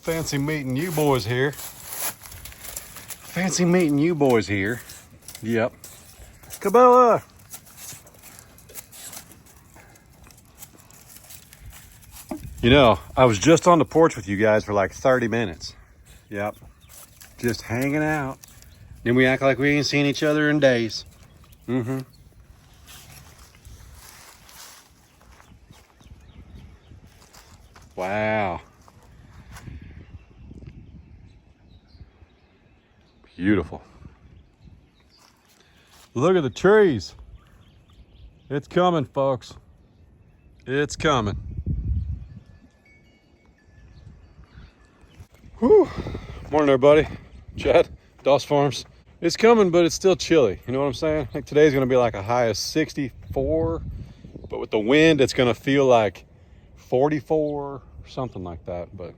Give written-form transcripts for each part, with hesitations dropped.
Fancy meeting you boys here. Fancy meeting you boys here. Yep. Cabela! You know, I was just on the porch with you guys for like 30 minutes. Yep. Just hanging out. Then we act like we ain't seen each other in days. Mm-hmm. Wow. Beautiful. Look at the trees. It's coming, folks. It's coming. Whew. Morning, everybody. Chad, Doss Farms. It's coming, but it's still chilly. You know what I'm saying? I think today's gonna be like a high of 64, but with the wind, it's gonna feel like 44, something like that. But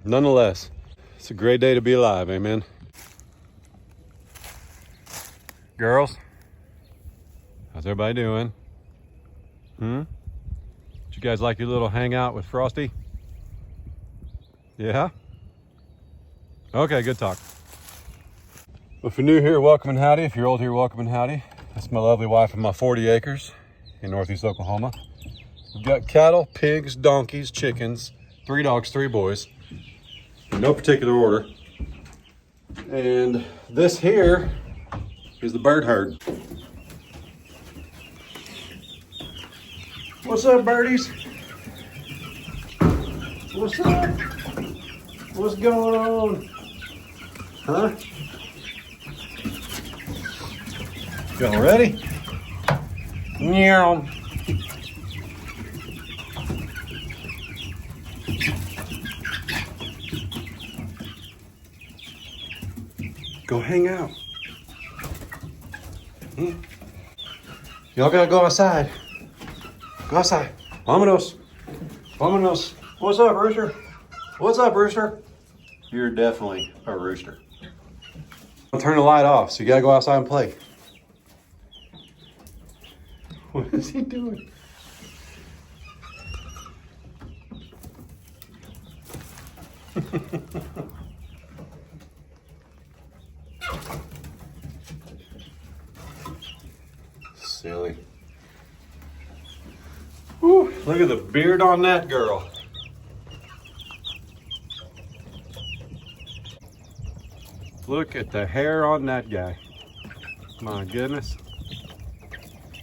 nonetheless, it's a great day to be alive, amen. Girls, how's everybody doing? Did you guys like your little hangout with Frosty? Yeah? Okay, good talk. Well, if you're new here, welcome and howdy. If you're old here, welcome and howdy. That's my lovely wife and my 40 acres in Northeast Oklahoma. We've got cattle, pigs, donkeys, chickens, 3 dogs, 3 boys, in no particular order. And this here is the bird herd. What's up, birdies? What's up? What's going on? Huh? Y'all ready? Meow. Go hang out. Y'all gotta go outside. Go outside. Vámonos. Vámonos. What's up, rooster? What's up, rooster? You're definitely a rooster. I'll turn the light off, so you gotta go outside and play. What is he doing? Silly. Whew, look at the beard on that girl. Look at the hair on that guy. My goodness.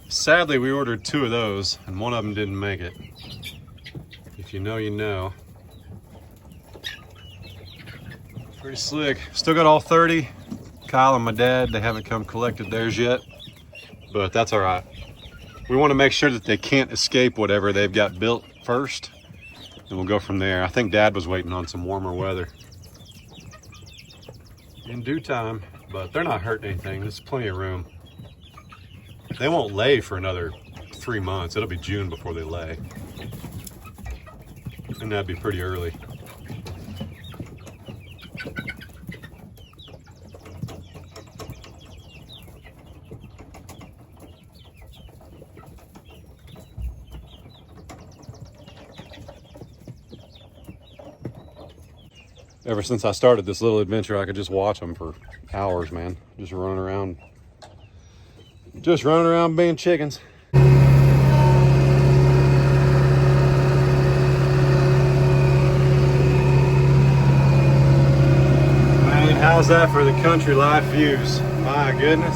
Sadly, we ordered 2 of those and one of them didn't make it. If you know, you know. Pretty slick. Still got all 30. Kyle and my dad, they haven't come collected theirs yet, but that's all right. We want to make sure that they can't escape whatever they've got built first, and we'll go from there. I think Dad was waiting on some warmer weather. In due time, but they're not hurting anything. There's plenty of room. They won't lay for another 3 months. It'll be June before they lay, and that'd be pretty early. Ever since I started this little adventure, I could just watch them for hours, man. Just running around being chickens. Man, how's that for the country life views? My goodness.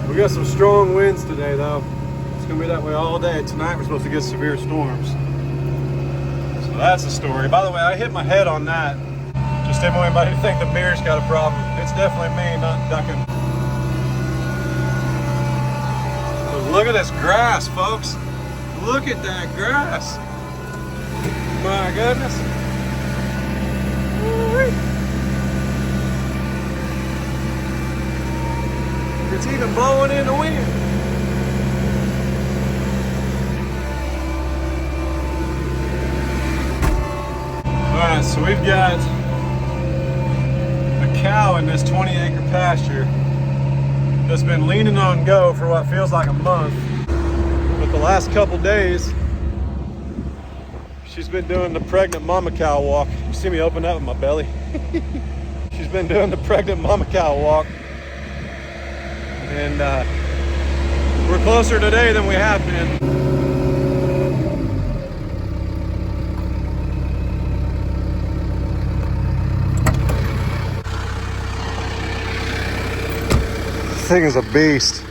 We got some strong winds today, though. It's gonna be that way all day. Tonight we're supposed to get severe storms. That's the story. By the way, I hit my head on that. Just didn't want anybody to think the mirror's got a problem. It's definitely me, not ducking. But look at this grass, folks. Look at that grass. My goodness. It's even blowing in the wind. Alright, so we've got a cow in this 20-acre pasture that's been leaning on go for what feels like a month. But the last couple days, She's been doing the pregnant mama cow walk. You see me open up with my belly? She's been doing the pregnant mama cow walk. And we're closer today than we have been. This thing is a beast.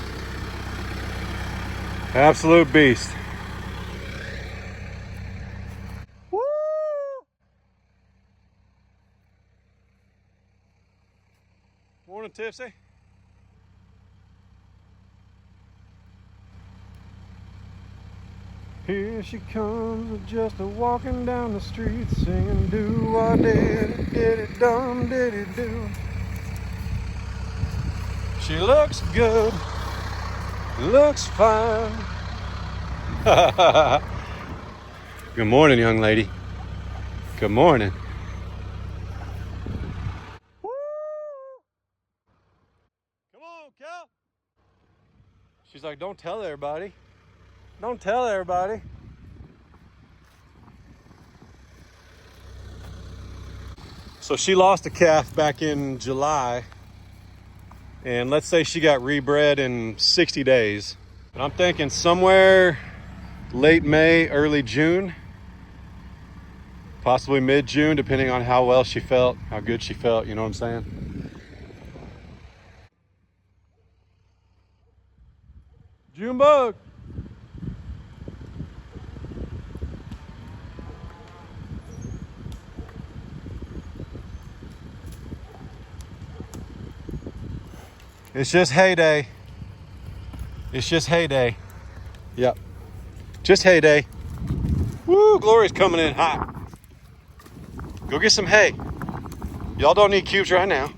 Absolute beast. Woo! Morning, Tipsy. Here she comes, just a walking down the street, singing do I did it dum did it do. She looks good, looks fine. Good morning, young lady. Good morning. Woo! Come on, Cal. She's like, don't tell everybody. Don't tell everybody. So she lost a calf back in July. And let's say she got rebred in 60 days. And I'm thinking somewhere late May, early June. Possibly mid-June, depending on how well she felt, how good she felt, you know what I'm saying? June bug. It's just heyday. It's just heyday. Yep. Just heyday. Woo, Glory's coming in hot. Go get some hay. Y'all don't need cubes right now.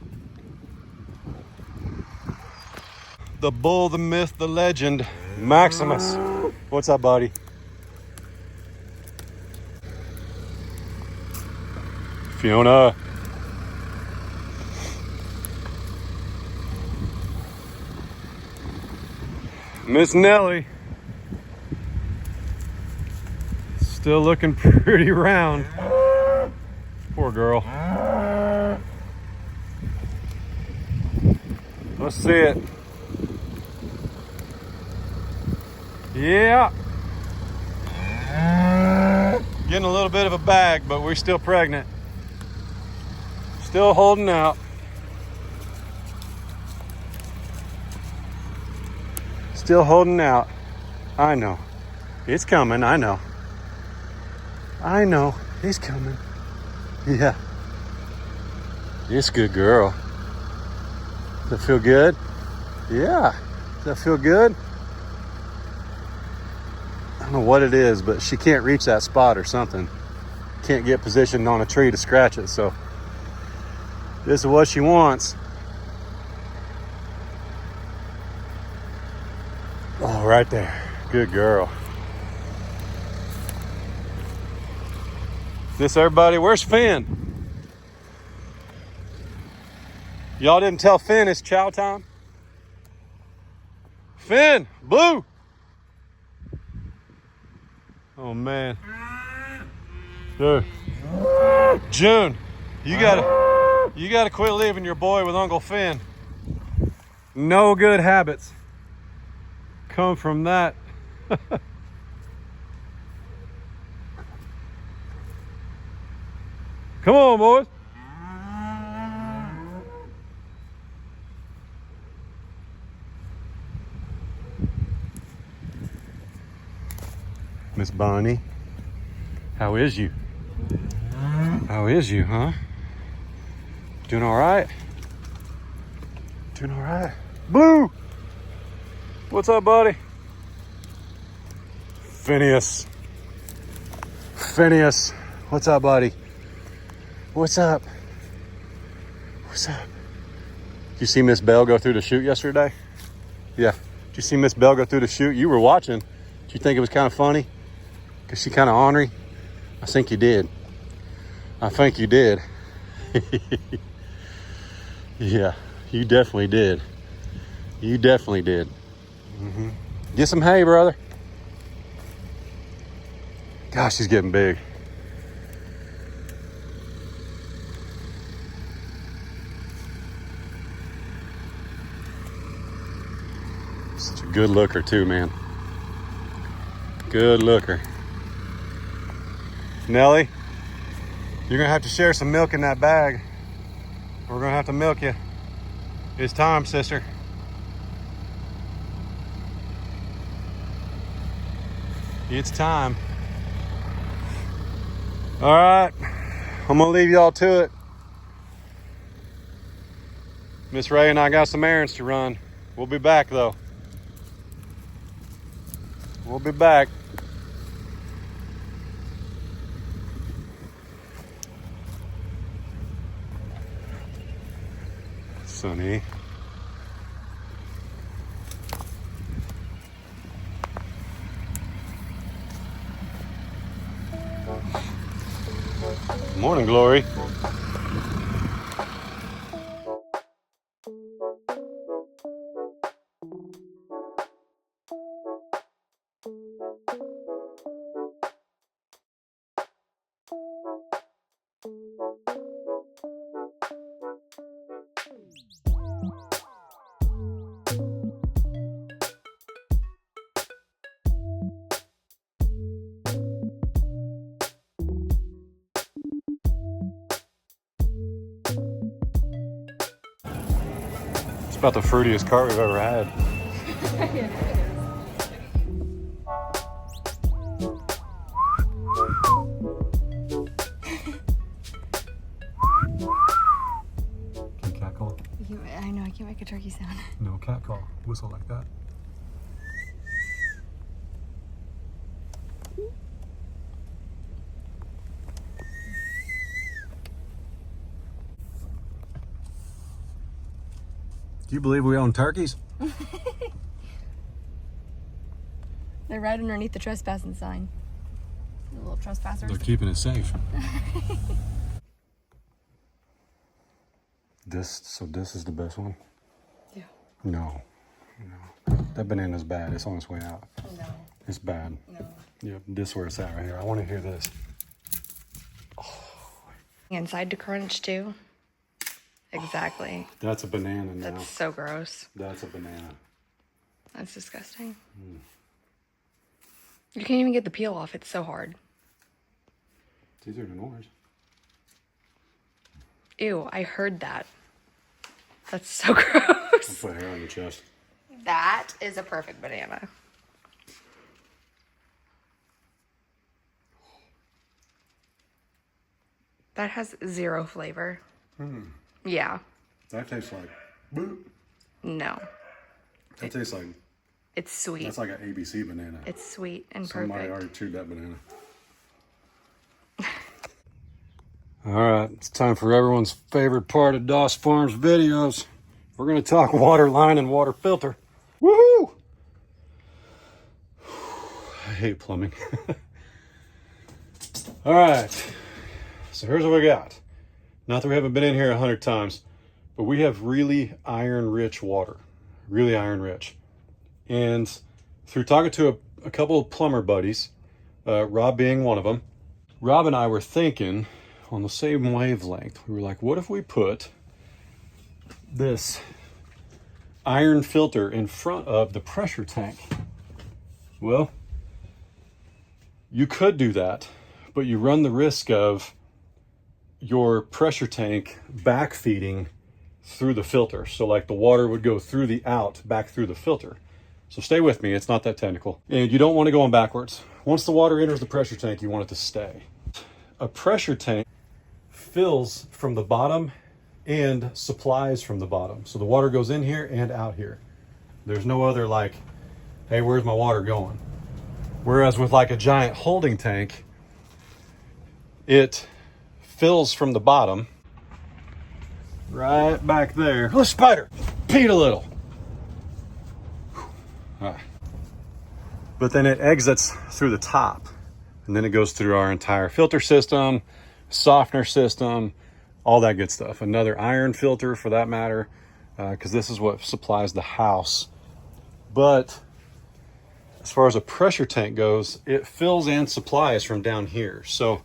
The bull, the myth, the legend, Maximus. What's up, buddy? Fiona. Miss Nellie. Still looking pretty round. Poor girl. Let's see it. Yeah. Getting a little bit of a bag, but we're still pregnant. Still holding out. Still holding out. I know. It's coming, I know. I know. He's coming. Yeah. It's a good girl. Does that feel good? Yeah. Does that feel good? I don't know what it is, but she can't reach that spot or something. Can't get positioned on a tree to scratch it, so this is what she wants. Oh, right there. Good girl. This everybody, where's Finn? Y'all didn't tell Finn it's chow time? Finn, Blue. Oh man. Dude. June, you gotta quit leaving your boy with Uncle Finn. No good habits come from that. Come on, boys. Miss Bonnie, how is you? How is you, huh? Doing all right? Doing all right? Blue! What's up, buddy? Phineas. Phineas. What's up, buddy? What's up? What's up? Did you see Miss Bell go through the chute yesterday? Yeah. Did you see Miss Bell go through the chute? You were watching. Did you think it was kind of funny? Because she kind of ornery? I think you did. I think you did. Yeah, you definitely did. You definitely did. Mm-hmm. Get some hay, brother. Gosh, she's getting big. Such a good looker too, man. Good looker. Nelly, you're gonna have to share some milk in that bag. We're gonna have to milk you. It's time, sister. It's time. All right, I'm gonna leave y'all to it. Miss Ray and I got some errands to run. We'll be back though. We'll be back. Sunny. Morning, Glory. It's about the fruitiest cart we've ever had. Can you cat call? I know, I can't make a turkey sound. No, cat call. Whistle like that. Do you believe we own turkeys? They're right underneath the trespassing sign. The little trespassers. They're keeping it safe. So this is the best one? Yeah. No. That banana's bad. It's on its way out. No. It's bad. No. Yeah, this is where it's at right here. I want to hear this. Inside to crunch too. Exactly. That's a banana now. That's so gross. That's a banana. That's disgusting. You can't even get the peel off. It's so hard. It's easier than orange. Ew, I heard that. That's so gross. I'll put hair on your chest. That is a perfect banana. That has zero flavor. Yeah. That tastes like boop. No. That tastes like, It's sweet. that's like an ABC banana. It's sweet and Somebody perfect. already chewed that banana. All right, it's time for everyone's favorite part of Doss Farms videos. We're gonna talk water line and water filter. Woohoo! I hate plumbing. All right, so here's what we got. Not that we haven't been in here 100 times, but we have really iron-rich water, really iron-rich. And through talking to a couple of plumber buddies, Rob being one of them, Rob and I were thinking on the same wavelength. We were like, what if we put this iron filter in front of the pressure tank? Well, you could do that, but you run the risk of your pressure tank backfeeding through the filter. So like the water would go through the out back through the filter. So stay with me, it's not that technical. And you don't want to go on backwards. Once the water enters the pressure tank, you want it to stay. A pressure tank fills from the bottom and supplies from the bottom. So the water goes in here and out here. There's no other like, hey, where's my water going? Whereas with like a giant holding tank, it fills from the bottom right back there. Oh, spider, peed a little. All right. But then it exits through the top, and then it goes through our entire filter system, softener system, all that good stuff. Another iron filter for that matter, because this is what supplies the house. But as far as a pressure tank goes, it fills and supplies from down here. So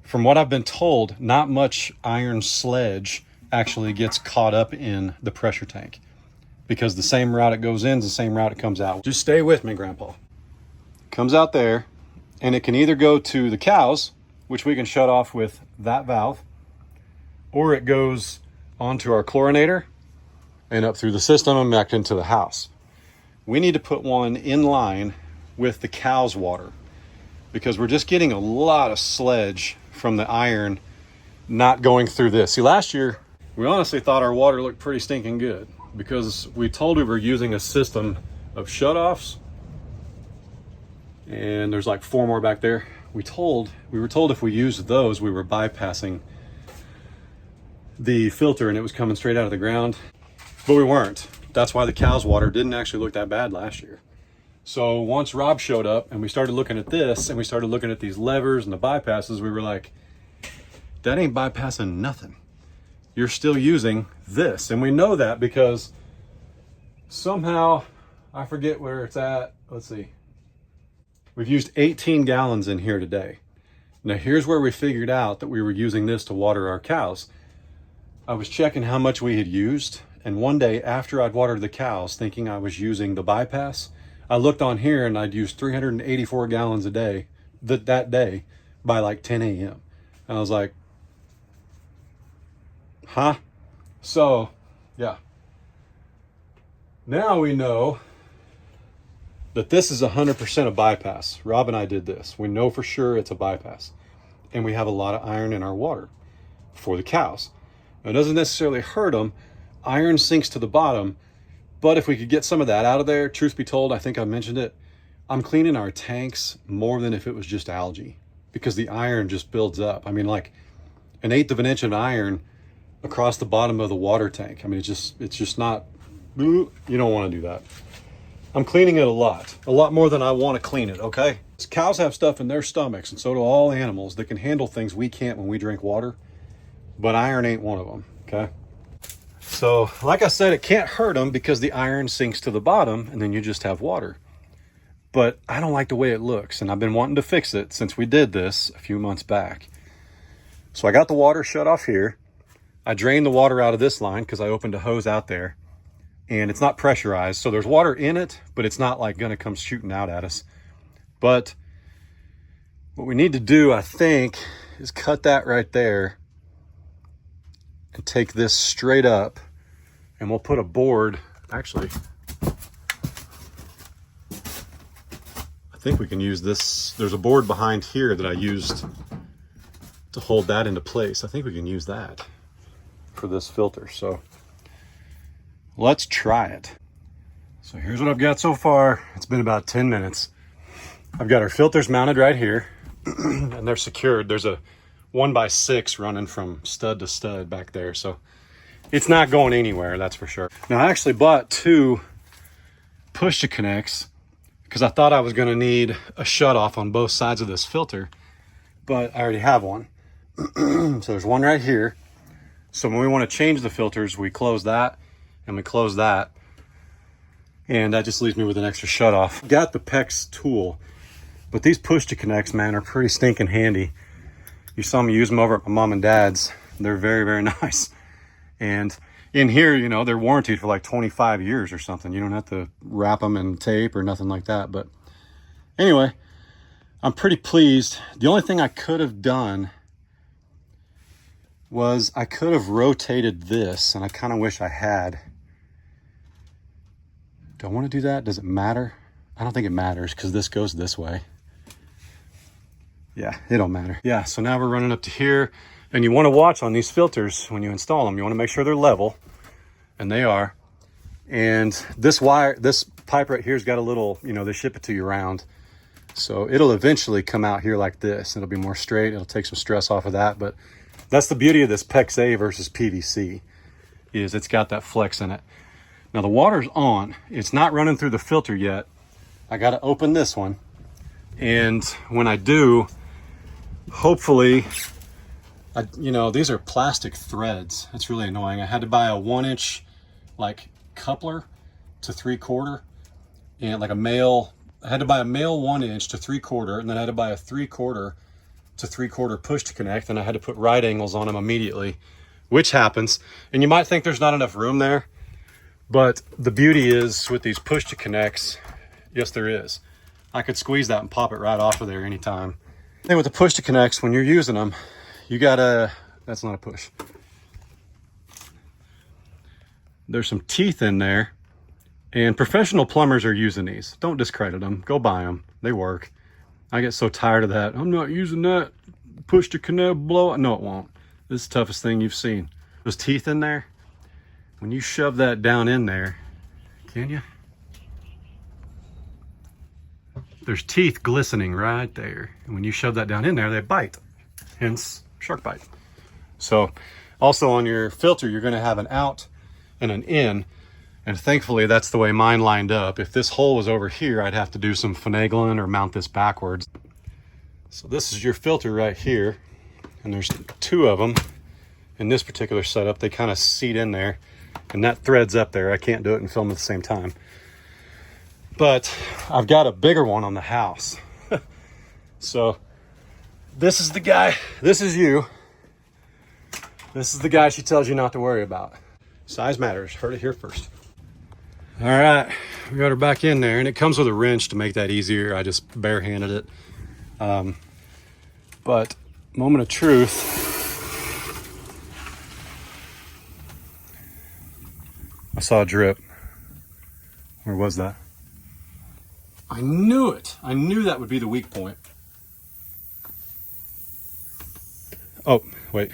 from what I've been told, not much iron sludge actually gets caught up in the pressure tank. because the same route it goes in is the same route it comes out. Just stay with me, Grandpa. Comes out there, and it can either go to the cows, which we can shut off with that valve, or it goes onto our chlorinator and up through the system and back into the house. We need to put one in line with the cow's water because we're just getting a lot of sludge from the iron not going through this. See, last year, we honestly thought our water looked pretty stinking good because we told we were using a system of shutoffs, and there's like 4 more back there. We were told if we used those, we were bypassing the filter and it was coming straight out of the ground, but we weren't. That's why the cow's water didn't actually look that bad last year. So once Rob showed up and we started looking at this and we started looking at these levers and the bypasses, we were like, that ain't bypassing nothing. You're still using this. And we know that because somehow, I forget where it's at. Let's see. We've used 18 gallons in here today. Now here's where we figured out that we were using this to water our cows. I was checking how much we had used, and one day after I'd watered the cows thinking I was using the bypass, I looked on here and I'd used 384 gallons a day that day by like 10 a.m. And I was like, huh? So, yeah. Now we know that this is 100% a bypass. Rob and I did this. We know for sure it's a bypass. And we have a lot of iron in our water for the cows. Now, it doesn't necessarily hurt them. Iron sinks to the bottom. But if we could get some of that out of there, truth be told, I think I mentioned it, I'm cleaning our tanks more than if it was just algae because the iron just builds up. I mean, like 1/8 of an inch of iron across the bottom of the water tank. I mean, it's just not, you don't want to do that. I'm cleaning it a lot more than I want to clean it, okay? Cows have stuff in their stomachs, and so do all animals that can handle things we can't when we drink water, but iron ain't one of them, okay? So, like I said, it can't hurt them because the iron sinks to the bottom, and then you just have water. But I don't like the way it looks, and I've been wanting to fix it since we did this a few months back. So I got the water shut off here. I drained the water out of this line because I opened a hose out there, and it's not pressurized. So there's water in it, but it's not like gonna come shooting out at us. But what we need to do, I think, is cut that right there and take this straight up, and we'll put a board. Actually, I think we can use this. There's a board behind here that I used to hold that into place. I think we can use that for this filter. So let's try it. So here's what I've got so far. It's been about 10 minutes. I've got our filters mounted right here and they're secured. There's a 1x6 running from stud to stud back there. So it's not going anywhere, that's for sure. Now I actually bought 2 push-to-connects because I thought I was gonna need a shut-off on both sides of this filter, but I already have one. So there's one right here. So when we want to change the filters, we close that and we close that. And that just leaves me with an extra shut off. Got the PEX tool, but these push-to-connects, man, are pretty stinking handy. You saw me use them over at my mom and dad's. They're very, very nice. And in here, you know, they're warranted for like 25 years or something. You don't have to wrap them in tape or nothing like that. But anyway, I'm pretty pleased. The only thing I could have done was I could have rotated this, and I kind of wish I had. Do I want to do that? Does it matter? I don't think it matters because this goes this way. Yeah, it don't matter. Yeah, so now we're running up to here, and you want to watch on these filters when you install them. You want to make sure they're level, and they are. And this wire, this pipe right here's got a little, you know, they ship it to you round. So it'll eventually come out here like this. It'll be more straight. It'll take some stress off of that, but that's the beauty of this PEX A versus PVC, is it's got that flex in it. Now the water's on. It's not running through the filter yet. I got to open this one. And when I do, hopefully, you know, these are plastic threads. It's really annoying. I had to buy a 1-inch like coupler to 3/4, and like a male, I had to buy a male 1-inch to 3/4, and then I had to buy a 3/4 to 3/4 push to connect, and I had to put right angles on them immediately, which happens. And you might think there's not enough room there, But the beauty is with these push to connects, yes, there is. I could squeeze that and pop it right off of there anytime. And with the push to connects, when you're using them, you gotta, that's not a push. There's some teeth in there, and professional plumbers are using these. Don't discredit them, go buy them, they work. I get so tired of that. I'm not using that push to connect blow. No, it won't. This is the toughest thing you've seen. Those teeth in there, when you shove that down in there, can you? There's teeth glistening right there. And when you shove that down in there, they bite, hence shark bite. So also on your filter, you're gonna have an out and an in. And thankfully that's the way mine lined up. If this hole was over here, I'd have to do some finagling or mount this backwards. So this is your filter right here. And there's two of them in this particular setup. They kind of seat in there and that thread's up there. I can't do it and film at the same time. But I've got a bigger one on the house. So this is the guy, this is you. This is the guy she tells you not to worry about. Size matters, heard it here first. All right, we got her back in there, and it comes with a wrench to make that easier. I just barehanded it. But moment of truth. I saw a drip. Where was that? I knew it. I knew that would be the weak point. Oh, wait.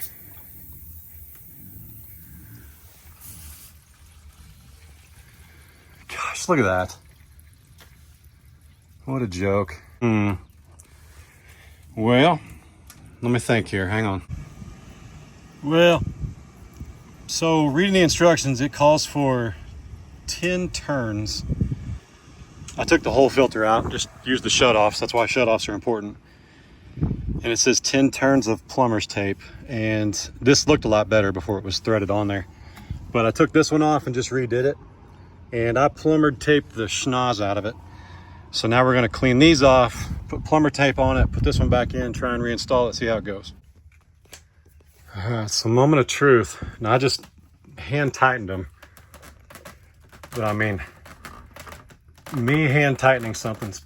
Gosh, look at that. What a joke. Well, let me think here. Hang on. Well, so reading the instructions, it calls for 10 turns. I took the whole filter out, just used the shutoffs. That's why shutoffs are important. And it says 10 turns of plumber's tape. And this looked a lot better before it was threaded on there. But I took this one off and just redid it. And I plumber taped the schnoz out of it. So now we're gonna clean these off, put plumber tape on it, put this one back in, try and reinstall it, see how it goes. All right, so moment of truth. Now I just hand tightened them. But I mean, me hand tightening something's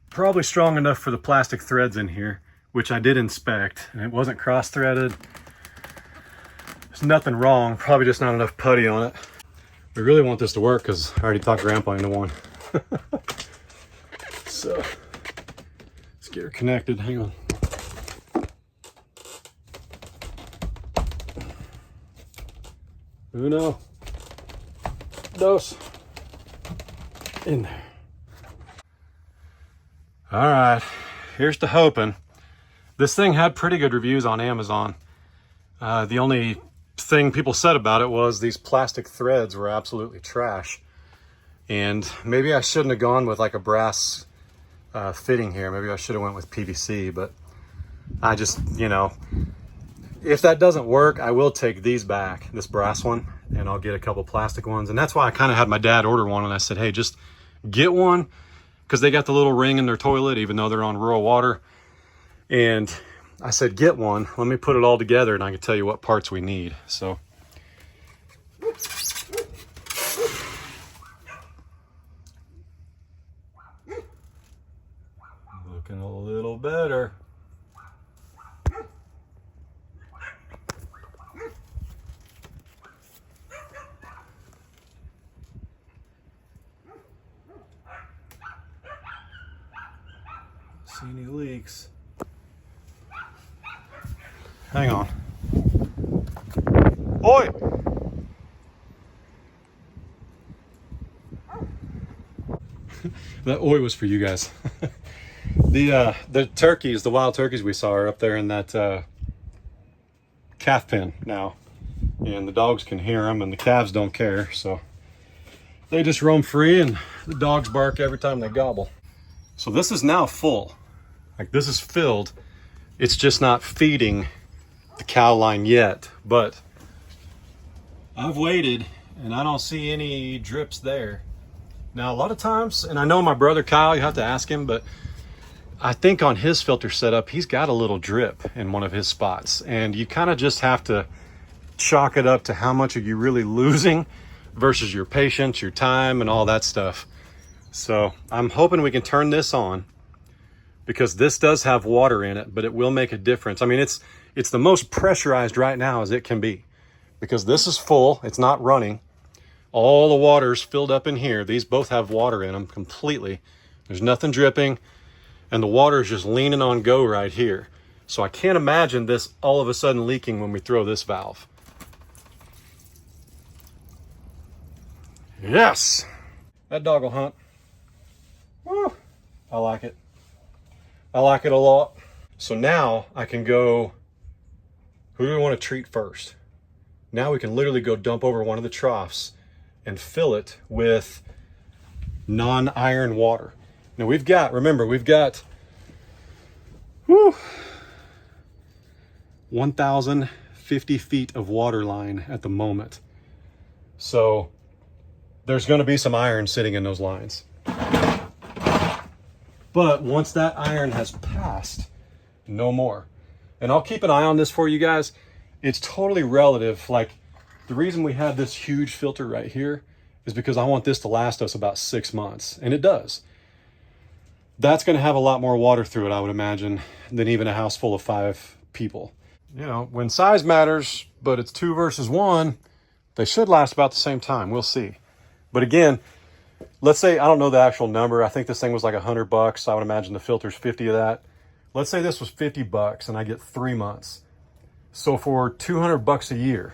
probably strong enough for the plastic threads in here, which I did inspect, and it wasn't cross threaded. There's nothing wrong, probably just not enough putty on it. We really want this to work because I already talked Grandpa into one. So let's get her connected. Hang on. Uno, dos, in there. All right, here's to hoping. This thing had pretty good reviews on Amazon. The only thing people said about it was these plastic threads were absolutely trash. And maybe I shouldn't have gone with like a brass fitting here. Maybe I should have went with PVC, but I just, you know, if that doesn't work, I will take these back, this brass one, and I'll get a couple plastic ones. And that's why I kind of had my dad order one, and I said, hey, just get one, because they got the little ring in their toilet, even though they're on rural water. And I said, get one, let me put it all together, and I can tell you what parts we need. So looking a little better. See any leaks? Hang on. Oi! That oi was for you guys. The turkeys, the wild turkeys we saw are up there in that calf pen now. And the dogs can hear them and the calves don't care. So they just roam free and the dogs bark every time they gobble. So this is now full. Like this is filled. It's just not feeding the cow line yet, but I've waited and I don't see any drips there. Now a lot of times, and I know my brother Kyle, you have to ask him, but I think on his filter setup, he's got a little drip in one of his spots, and you kind of just have to chalk it up to how much are you really losing versus your patience, your time, and all that stuff. So I'm hoping we can turn this on, because this does have water in it, but it will make a difference. I mean, it's the most pressurized right now as it can be, because this is full, it's not running. All the water's filled up in here. These both have water in them completely. There's nothing dripping, and the water is just leaning on go right here. So I can't imagine this all of a sudden leaking when we throw this valve. Yes! That dog will hunt. Woo! I like it. I like it a lot. So now I can go, who do we want to treat first? Now we can literally go dump over one of the troughs and fill it with non-iron water. Now we've got, remember, we've got 1,050 feet of water line at the moment. So there's going to be some iron sitting in those lines. But once that iron has passed, no more. And I'll keep an eye on this for you guys. It's totally relative. Like, the reason we have this huge filter right here is because I want this to last us about 6 months. And it does. That's going to have a lot more water through it, I would imagine, than even a house full of 5 people. You know, when size matters, but it's 2 versus 1, they should last about the same time. We'll see. But again, let's say, I don't know the actual number. I think this thing was like $100. I would imagine the filter's 50 of that. Let's say this was $50 and I get 3 months. So for $200 a year,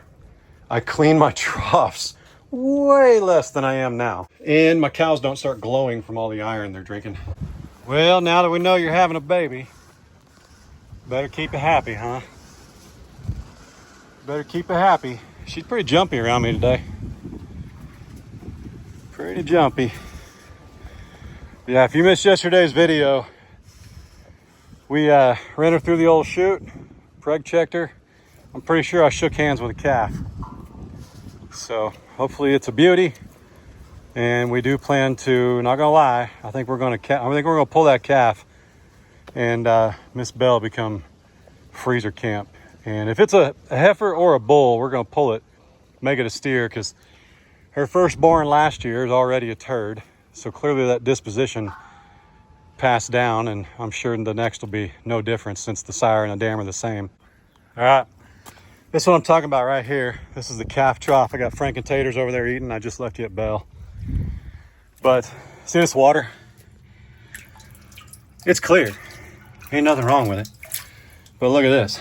I clean my troughs way less than I am now. And my cows don't start glowing from all the iron they're drinking. Well, now that we know you're having a baby, better keep it happy, huh? Better keep it happy. She's pretty jumpy around me today. Pretty jumpy. Yeah, if you missed yesterday's video, we ran her through the old chute, preg checked her. I'm pretty sure I shook hands with a calf. So hopefully it's a beauty. And we do plan to, not gonna lie, I think we're gonna pull that calf and Miss Belle become freezer camp. And if it's a heifer or a bull, we're gonna pull it, make it a steer, because her firstborn last year is already a turd. So clearly that disposition passed down, and I'm sure the next will be no different since the sire and the dam are the same. All right, this is what I'm talking about right here. This is the calf trough. I got Frank and Taters over there eating. I just left you at Belle. But see this water? It's clear. Ain't nothing wrong with it. But look at this.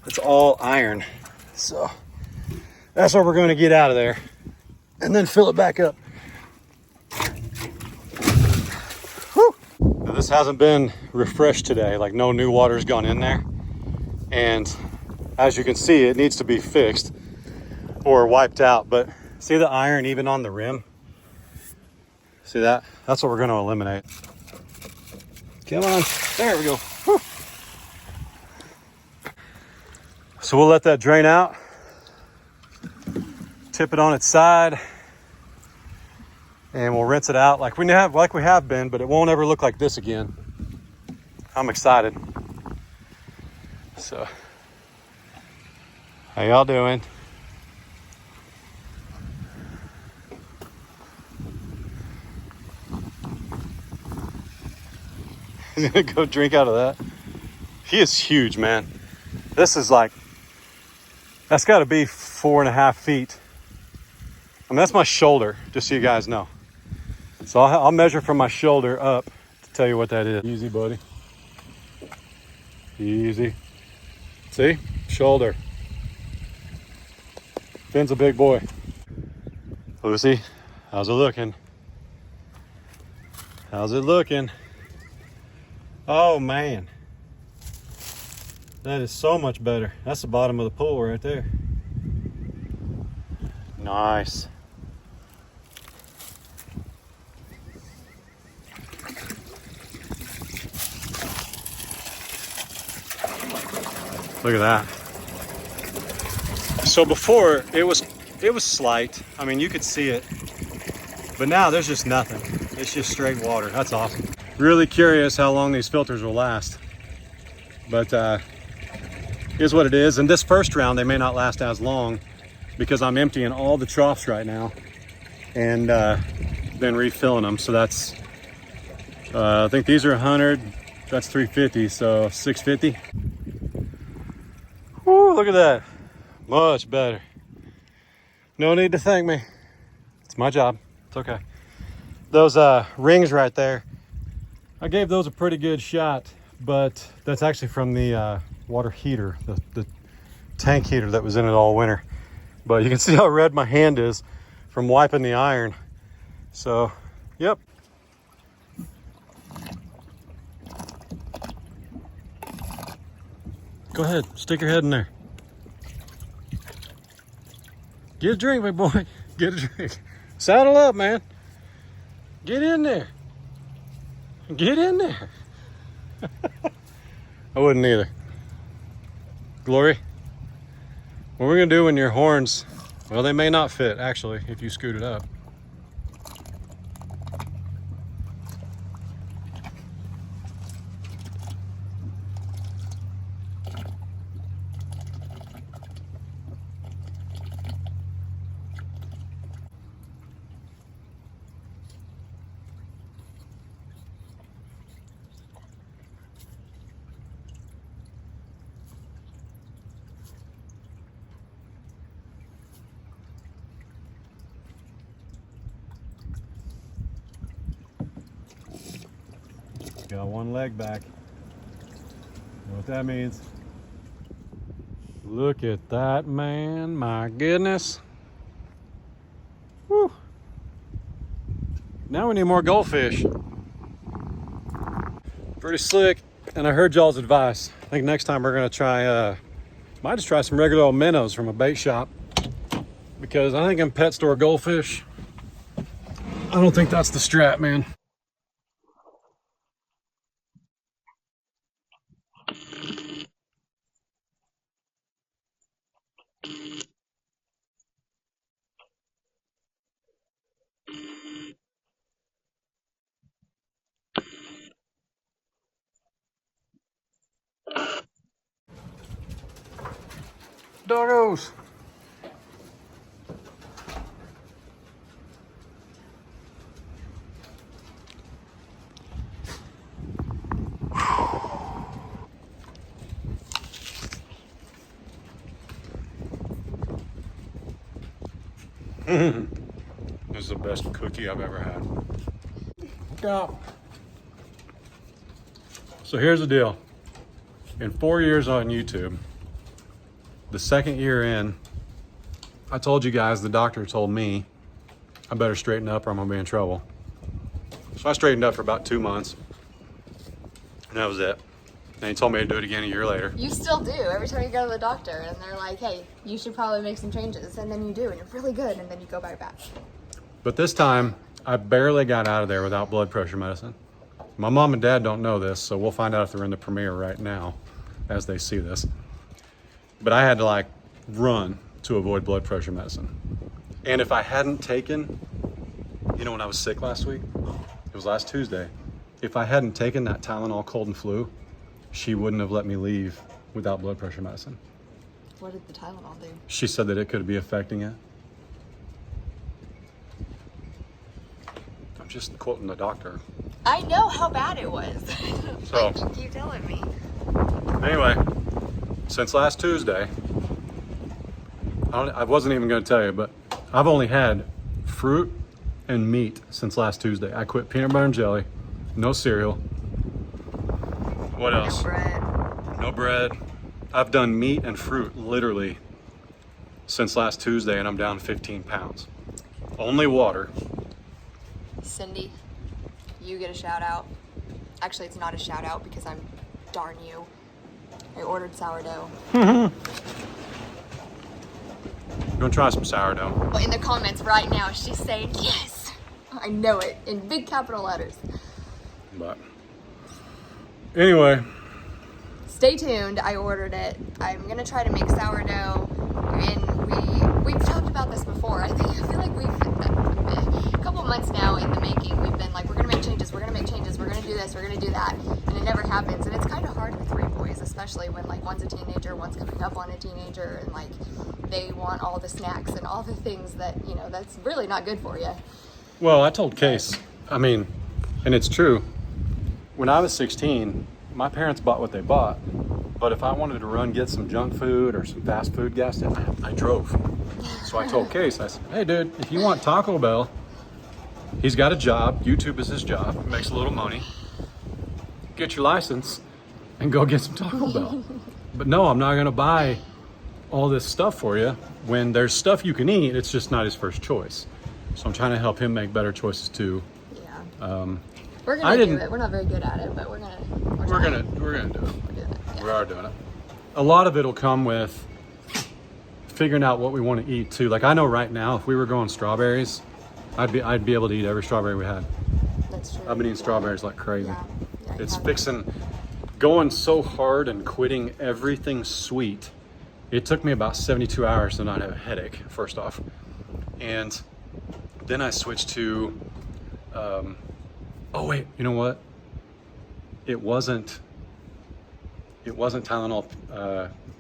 It's all iron. So that's what we're going to get out of there and then fill it back up. Whew. Now, this hasn't been refreshed today. Like, no new water's gone in there. And as you can see, it needs to be fixed or wiped out. But see the iron even on the rim? See that? That's what we're going to eliminate. Come on. There we go. Whew. So we'll let that drain out. Tip it on its side. And we'll rinse it out like we have been, but it won't ever look like this again. I'm excited. So, how y'all doing? He's gonna go drink out of that. He is huge, man. This is like, that's gotta be 4.5 feet. I mean, that's my shoulder, just so you guys know. So I'll measure from my shoulder up to tell you what that is. Easy, buddy. Easy. See? Shoulder. Finn's a big boy. Lucy, how's it looking? How's it looking? Oh, man. That is so much better. That's the bottom of the pool right there. Nice. Look at that. So before it was slight. I mean, you could see it, but now there's just nothing. It's just straight water. That's awesome. Really curious how long these filters will last, but here's what it is. And this first round, they may not last as long because I'm emptying all the troughs right now and then refilling them. So that's, I think these are 100, that's 350, so 650. Woo, look at that. Much better. No need to thank me. It's my job. It's okay. Those rings right there, I gave those a pretty good shot, but that's actually from the water heater, the tank heater that was in it all winter. But you can see how red my hand is from wiping the iron. So, yep. Go ahead, stick your head in there. Get a drink, big boy. Get a drink. Saddle up, man. Get in there. Get in there. I wouldn't either. Glory, what we're gonna do when your horns, well, they may not fit actually if you scoot it up. Got one leg back. You know what that means? Look at that, man. My goodness. Woo. Now we need more goldfish. Pretty slick. And I heard y'all's advice. I think next time we're gonna try, might just try some regular old minnows from a bait shop. Because I think in pet store goldfish, I don't think that's the strat, man. Doggos. This is the best cookie I've ever had. Look out. So here's the deal. In 4 years on YouTube, the second year in, I told you guys, the doctor told me I better straighten up or I'm gonna be in trouble. So I straightened up for about 2 months, and that was it. And he told me to do it again a year later. You still do. Every time you go to the doctor and they're like, hey, you should probably make some changes. And then you do, and you're really good, and then you go right back. But this time, I barely got out of there without blood pressure medicine. My mom and dad don't know this, so we'll find out if they're in the premiere right now as they see this. But I had to like run to avoid blood pressure medicine. And if I hadn't taken, you know, when I was sick last week, it was last Tuesday, if I hadn't taken that Tylenol cold and flu, she wouldn't have let me leave without blood pressure medicine. What did the Tylenol do? She said that it could be affecting it. I'm just quoting the doctor. I know how bad it was. So, like, you keep telling me. Anyway, since last Tuesday, I wasn't even going to tell you, but I've only had fruit and meat since last Tuesday. I quit peanut butter and jelly, no cereal. What else? No bread. No bread. I've done meat and fruit literally since last Tuesday, and I'm down 15 pounds. Only water. Cindy, you get a shout out. Actually, it's not a shout out because I'm darn you. I ordered sourdough. You want to try some sourdough? Well, in the comments right now, she's saying yes. I know it in big capital letters. But anyway, stay tuned. I ordered it. I'm gonna try to make sourdough, and we've talked about this before. I feel like we've a couple months now in the making. We've been like, we're gonna make changes. We're gonna make changes. We're gonna do this. We're gonna do that, and it never happens. And it's kind of hard with 3 boys, especially when like one's a teenager, one's coming up on a teenager, and like they want all the snacks and all the things that, you know, that's really not good for you. Well, I told Case, I mean, and it's true, when I was 16, my parents bought what they bought, but if I wanted to run get some junk food or some fast food gas station, I drove. So I told Case, I said, hey dude, if you want Taco Bell, he's got a job, YouTube is his job, makes a little money, get your license and go get some Taco Bell. But no, I'm not gonna buy all this stuff for you when there's stuff you can eat, it's just not his first choice. So I'm trying to help him make better choices too. Yeah. We're gonna do it. We're not very good at it, but we're gonna do it. We're gonna do it. We're doing it. Yeah. We are doing it. A lot of it'll come with figuring out what we want to eat too. Like I know right now, if we were growing strawberries, I'd be able to eat every strawberry we had. That's true. I've been eating strawberries like crazy. Yeah, It's going so hard and quitting everything sweet. It took me about 72 hours to not have a headache, first off. And then I switched to, oh wait, you know what? It wasn't Tylenol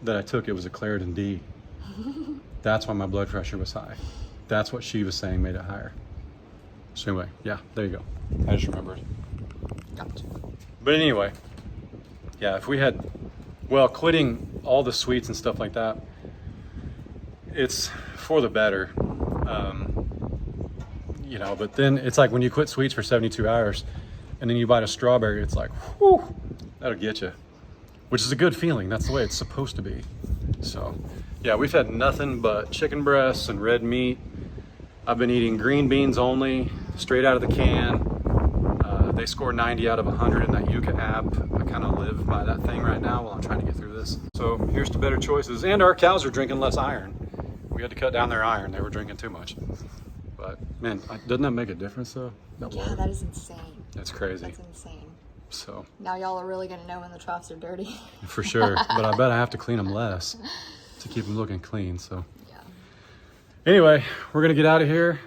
that I took, it was a Claritin D. That's why my blood pressure was high. That's what she was saying made it higher. So anyway, yeah, there you go. I just remembered. Gotcha. But anyway, yeah, if we had, well, quitting all the sweets and stuff like that, it's for the better. You know, but then it's like when you quit sweets for 72 hours and then you bite a strawberry, it's like, whew, that'll get you, which is a good feeling. That's the way it's supposed to be. So yeah, we've had nothing but chicken breasts and red meat. I've been eating green beans only, straight out of the can. They score 90 out of 100 in that Yuka app. I kind of live by that thing right now while I'm trying to get through this. So here's to better choices. And our cows are drinking less iron. We had to cut down their iron. They were drinking too much. But man, doesn't that make a difference though? Yeah, that is insane. That's crazy. That's insane. So now y'all are really gonna know when the troughs are dirty. For sure, but I bet I have to clean them less to keep them looking clean. So yeah. Anyway, we're gonna get out of here.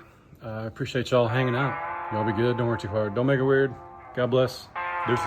I appreciate y'all hanging out. Y'all be good. Don't work too hard. Don't make it weird. God bless. Deuces.